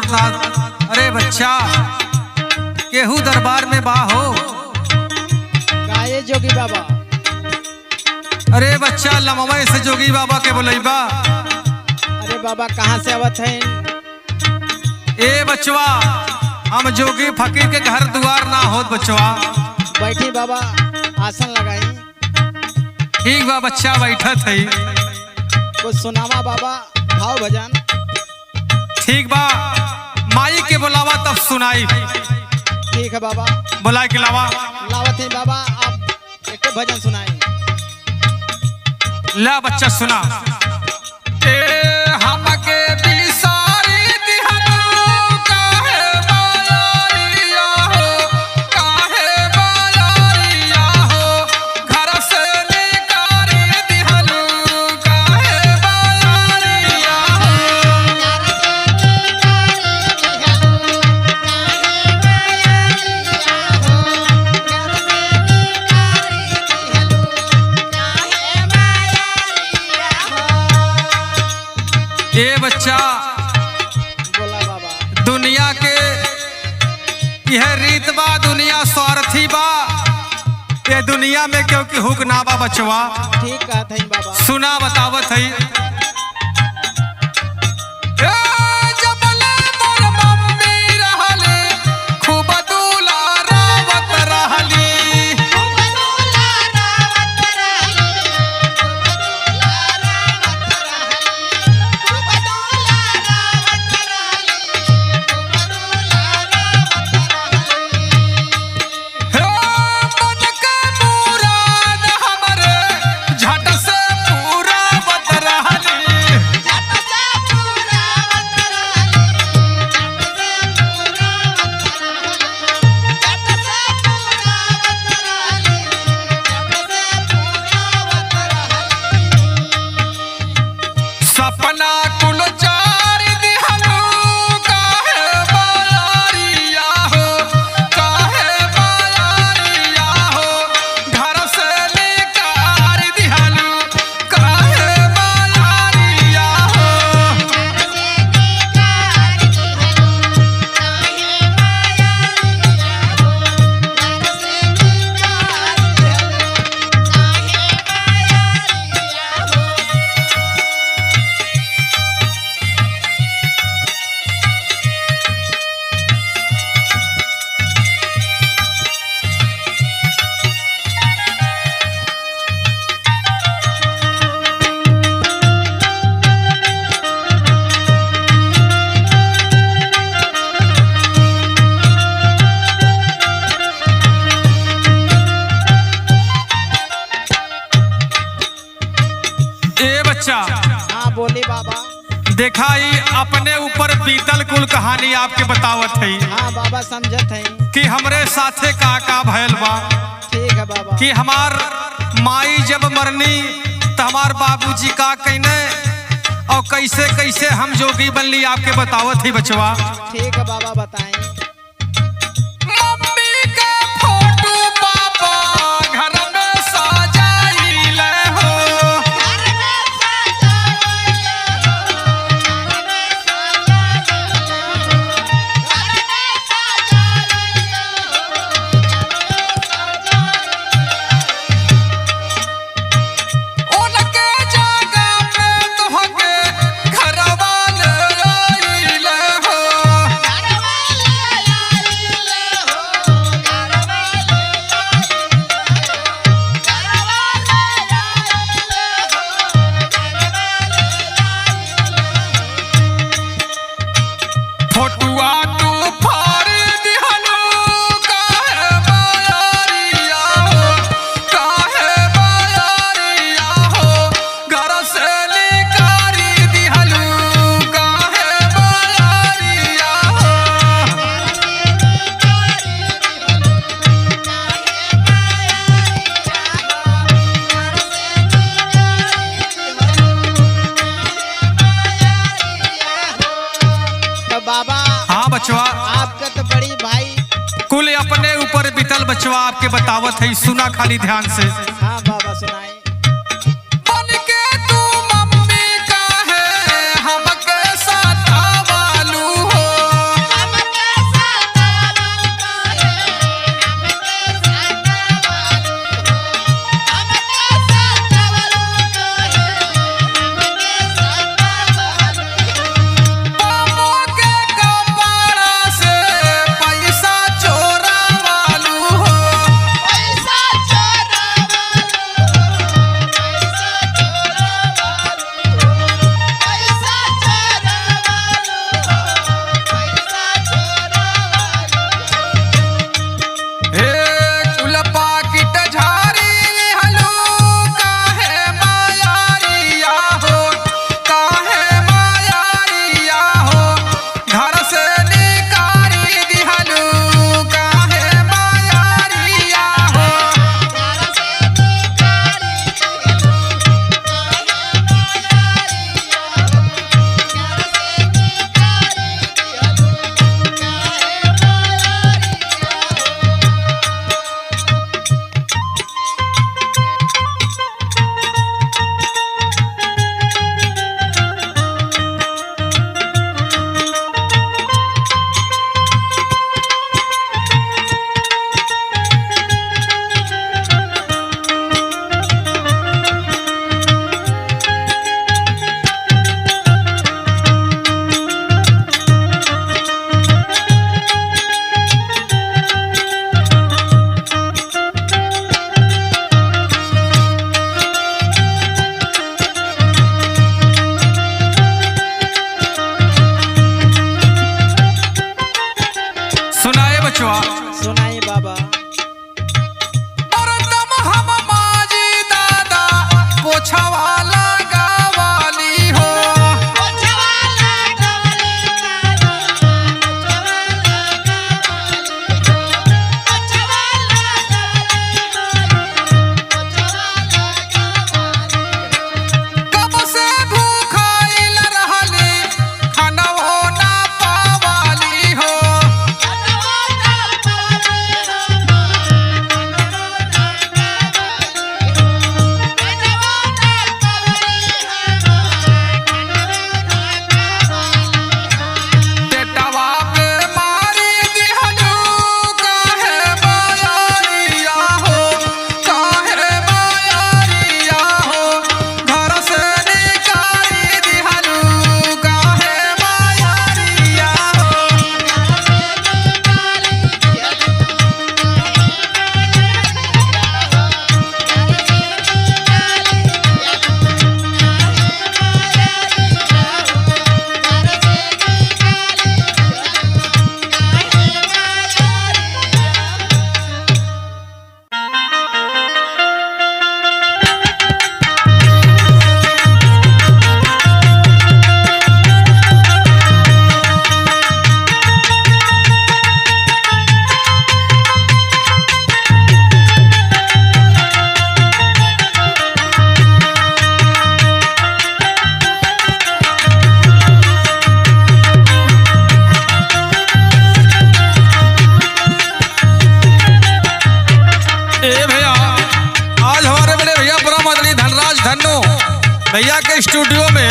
था, अरे बच्चा केहू दरबार में बा हो। गाये जोगी बाबा। अरे बच्चा लमवे से जोगी बाबा के बोलैबा। अरे बाबा कहाँ से आवत है? ए बचवा हम जोगी फकीर के घर दुआर ना होत बचवा। बैठी बाबा, आसन लगाई। ठीक बा बच्चा बैठत है। कुछ सुनावा बाबा, भाव भजन। ठीक बा, माई के बुलावा तब सुनाई। ठीक है बाबा। बुला के लावा। लावत है बाबा, आप एक भजन सुनाई। ला बच्चा सुना। हमके बिसारी दिहनु काहे बायारिया हो, काहे बायारिया हो, घर से निकारी दिहनु काहे बायारिया हो। ए बच्चा बोला बाबा। दुनिया के यह रीत बा, दुनिया स्वार्थी बा। ये दुनिया में क्योंकि हुक ना बा बचवा। ठीक कहत है बाबा। सुना बतावत है। सपना कुल चार दिहनु काहे बायारिया हो, काहे बायारिया हो, घर से निकार दिहनु काहे बायारिया हो। ए बच्चा। हाँ बोली बाबा। देखा ही अपने ऊपर बीतल कुल कहानी आपके बतावत है। हाँ बाबा समझत है। कि हमरे साथे का भयल बा। ठीक है बाबा। कि हमार माई जब मरनी तो हमार बाबूजी का कहने और कैसे कैसे हम जोगी बनली आपके बतावत ही बचवा। ठीक है बाबा बताएं। मम्मी के फोटो पापा घर में सजाइले हो, उनके जगह पे तुहके घरवा ले आइले हो। फोटुआ तू फाड़ दिहनु काहे बायारिया हो, काहे बायारिया हो, घर से निकारी दिहनु काहे बायारिया हो। तो बाबा हाँ बचवा, आपका तो बड़ी भाई। कुल अपने ऊपर बीतल बचवा आपके बतावत है। सुना खाली ध्यान से। हाँ बाबा सुनाए। बन के तू मम्मी का है हमके सतावालू हो, भैया के स्टूडियो में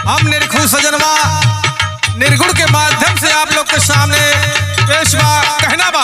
हम निरखु सजनवा निर्गुण के माध्यम से आप लोग के सामने पेश बा कहना बा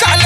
चल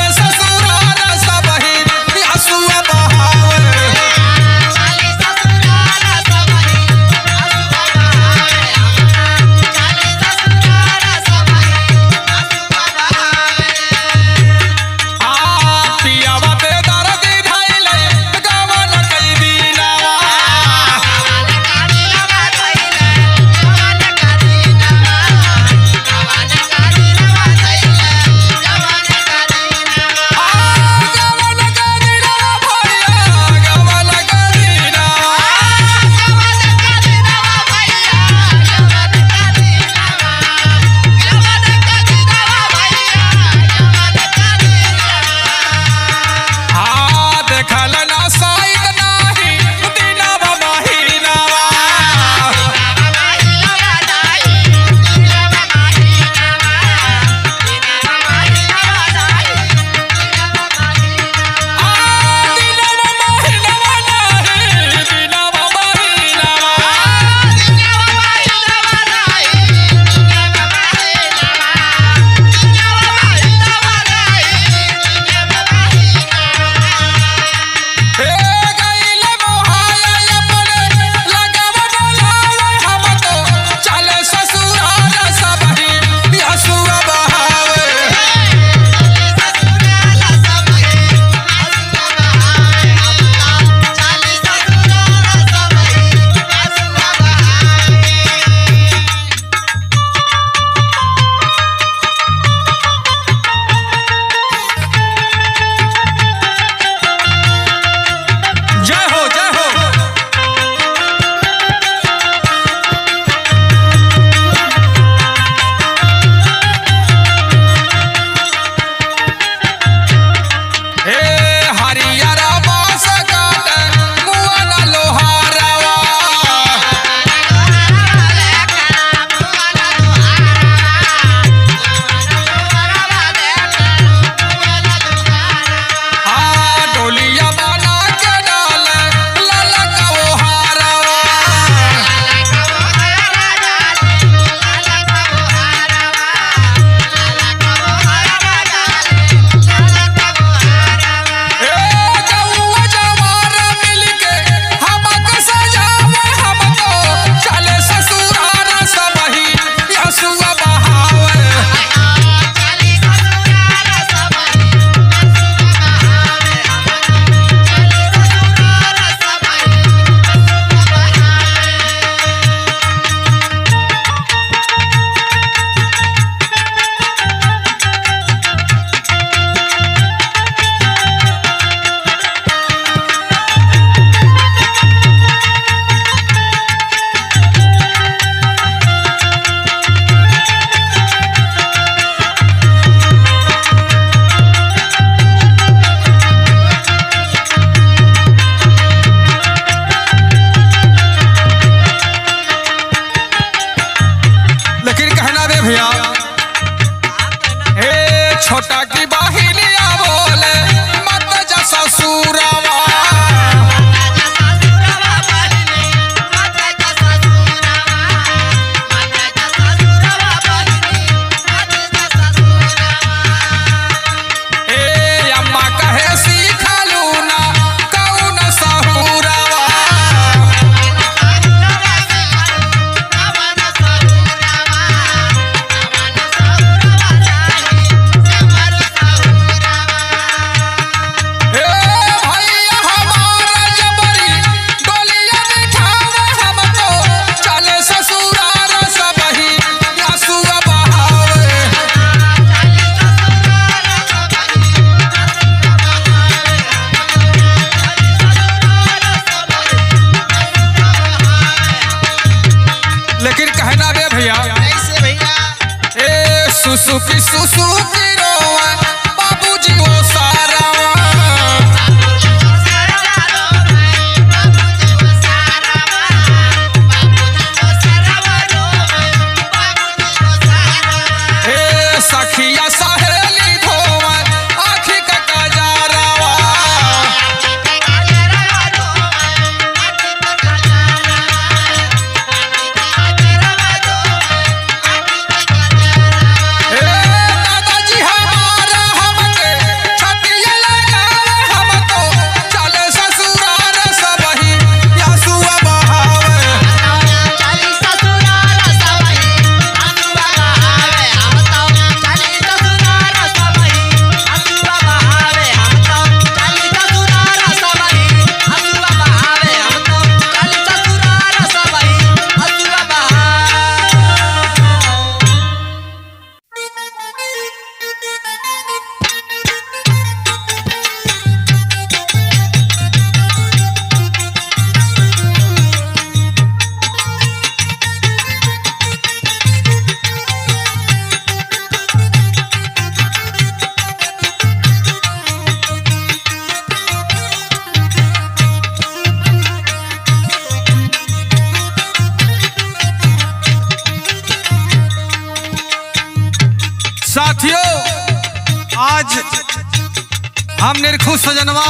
आज हम निरखुश सजनवा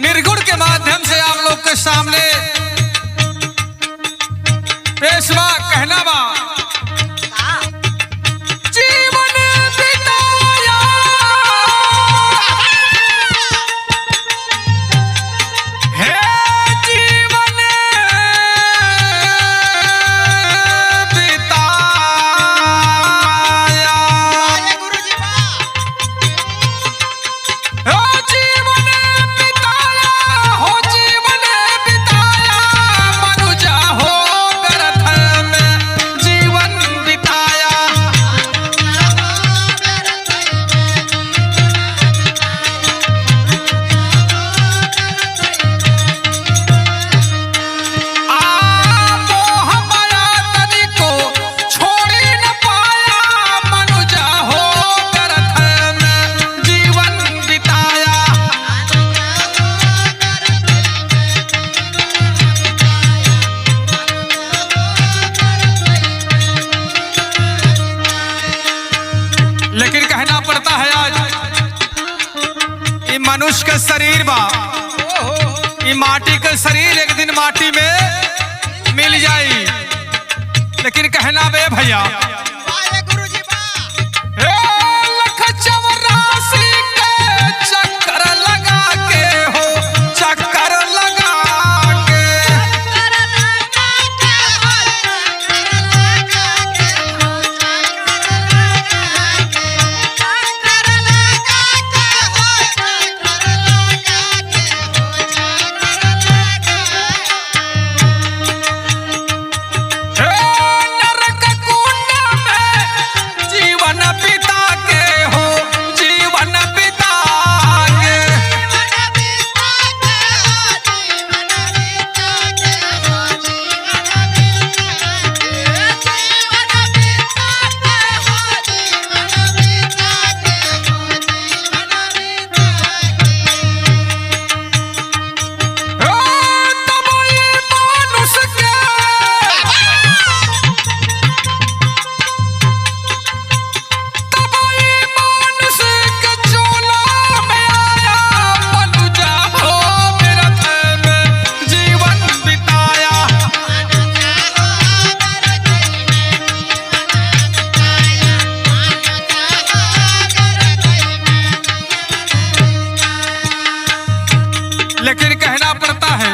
निर्गुण के माध्यम से आप लोग के सामने पेशवा कहना बा जीवन बिताया हे जीवन बिताया हो जीवन बिताया हो जीवन बिताया मनुजा हो व्यर्थ में जीवन बिताया आ मोह माया तनिको छोड़ी न पाया मनुजा हो व्यर्थ में जीवन बिताया लेकिन कहना पड़ता है आज ये मनुष्य का शरीर बा ये माटी का शरीर एक दिन माटी में मिल जाई लेकिन कहना बे भैया हे लख चौरासी के चक्कर लगा के हो चक्कर लगा के हे नरक कुंड में जीवन बिता के हो जीवन बिता के ओ तब ये मानुष के तब ये मानुष के चोला में आया मनुजा हो व्यर्थ में जीवन बिताया लेकिन कहना पड़ता है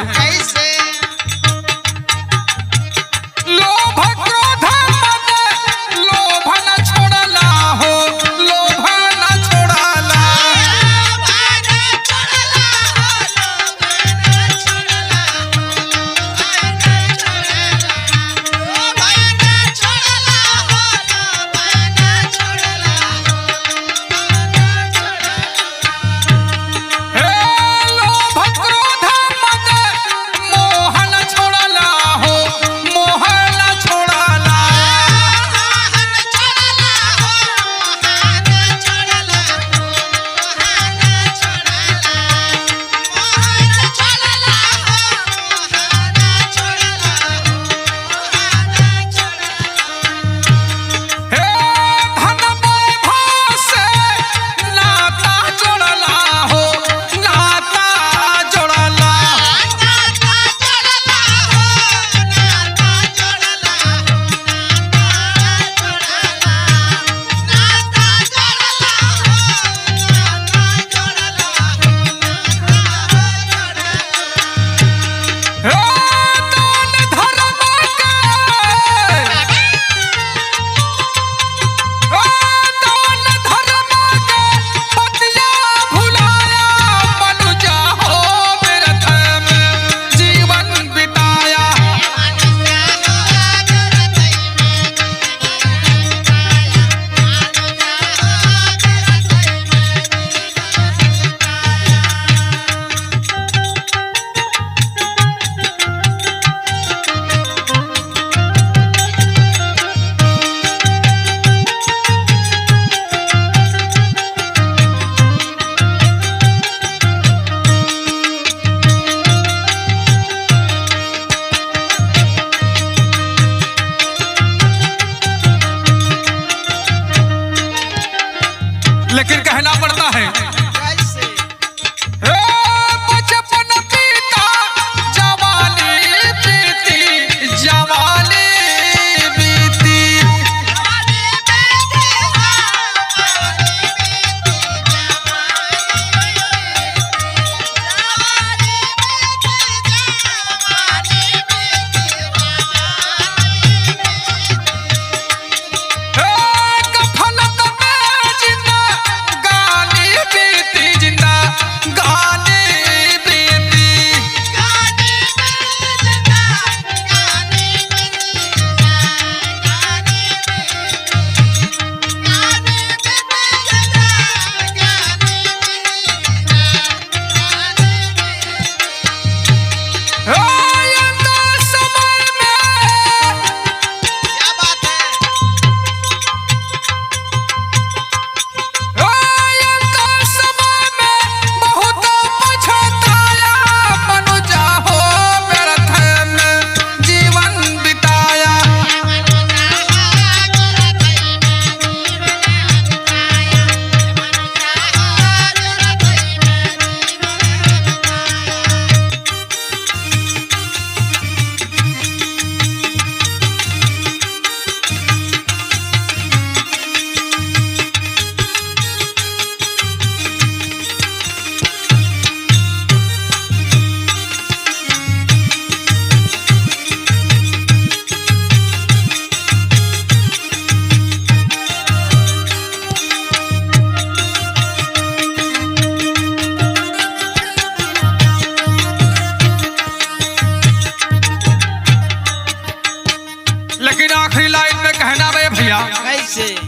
लोभ क्रोध मद लोभ न छोड़ला हो लोभ न छोड़ला हे लोभ क्रोध कैसे